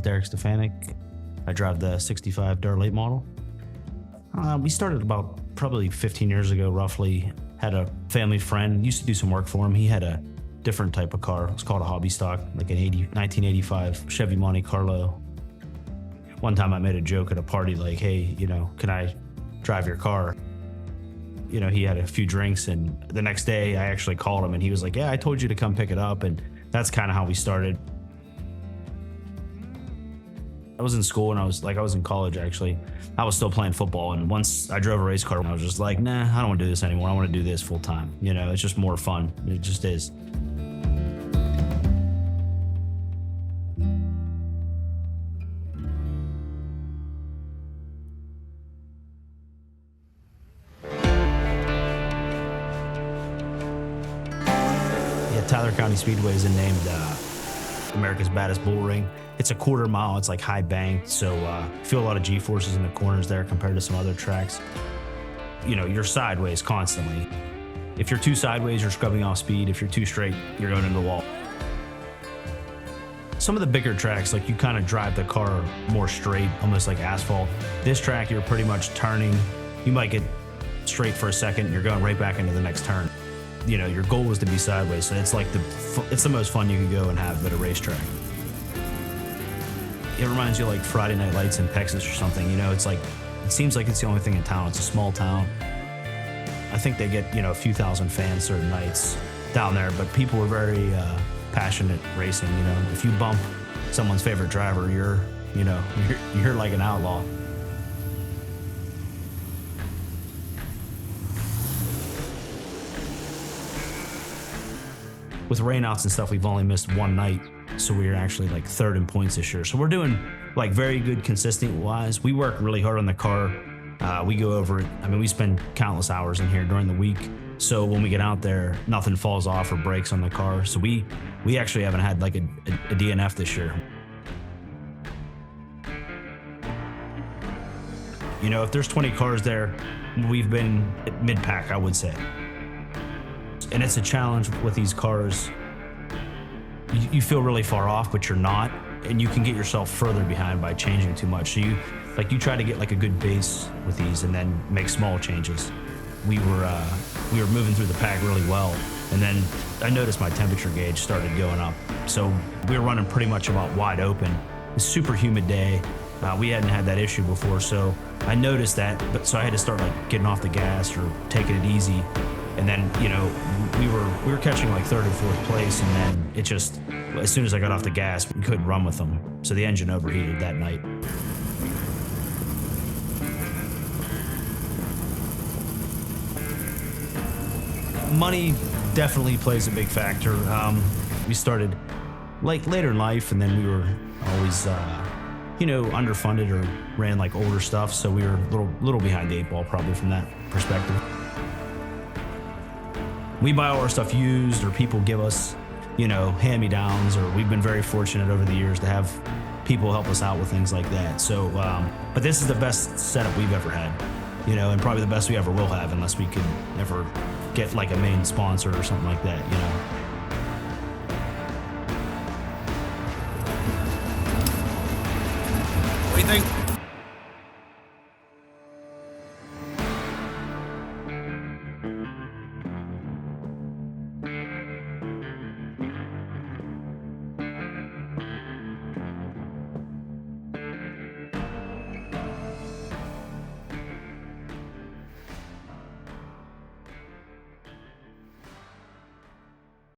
Derek Stefanik. I drive the 65 Dirt Late model. We started about probably 15 years ago, roughly. Had a family friend, used to do some work for him. He had a different type of car. It was called a hobby stock, like an 1985 Chevy Monte Carlo. One time I made a joke at a party like, hey, can I drive your car? He had a few drinks, and the next day I actually called him and he was like, yeah, I told you to come pick it up. And that's kind of how we started. I was in school and I was in college actually. I was still playing football, and once I drove a race car, I was just like, nah, I don't want to do this anymore. I want to do this full time. It's just more fun. It just is. Tyler County Speedway is named America's Baddest Bull Ring. It's a quarter mile. It's like high banked, so feel a lot of G-forces in the corners there compared to some other tracks. You're sideways constantly. If you're too sideways, you're scrubbing off speed. If you're too straight, you're going into the wall. Some of the bigger tracks, like you kind of drive the car more straight, almost like asphalt. This track, you're pretty much turning. You might get straight for a second, and you're going right back into the next turn. Your goal was to be sideways, so it's like it's the most fun you can go and have at a racetrack. It reminds you of like Friday Night Lights in Texas or something. It seems like it's the only thing in town. It's a small town. I think they get a few thousand fans certain nights down there, but people are very passionate racing. If you bump someone's favorite driver, you're like an outlaw. With rainouts and stuff, we've only missed one night, so we're actually like third in points this year. So we're doing like very good consistent wise. We work really hard on the car. We go over it. We spend countless hours in here during the week. So when we get out there, nothing falls off or breaks on the car. So we actually haven't had like a DNF this year. If there's 20 cars there, we've been at mid-pack, I would say. And it's a challenge with these cars. You feel really far off, but you're not, and you can get yourself further behind by changing too much. So you try to get like a good base with these and then make small changes. We were moving through the pack really well, and then I noticed my temperature gauge started going up. So we were running pretty much about wide open. It's a super humid day. We hadn't had that issue before, so I noticed that, so I had to start like getting off the gas or taking it easy. And then, we were catching like third and fourth place, and then it just, as soon as I got off the gas, we couldn't run with them. So the engine overheated that night. Money definitely plays a big factor. We started like later in life, and then we were always, underfunded or ran like older stuff. So we were a little behind the eight ball probably from that perspective. We buy all our stuff used, or people give us, hand-me-downs, or we've been very fortunate over the years to have people help us out with things like that. So, but this is the best setup we've ever had, and probably the best we ever will have, unless we could ever get like a main sponsor or something like that, What do you think?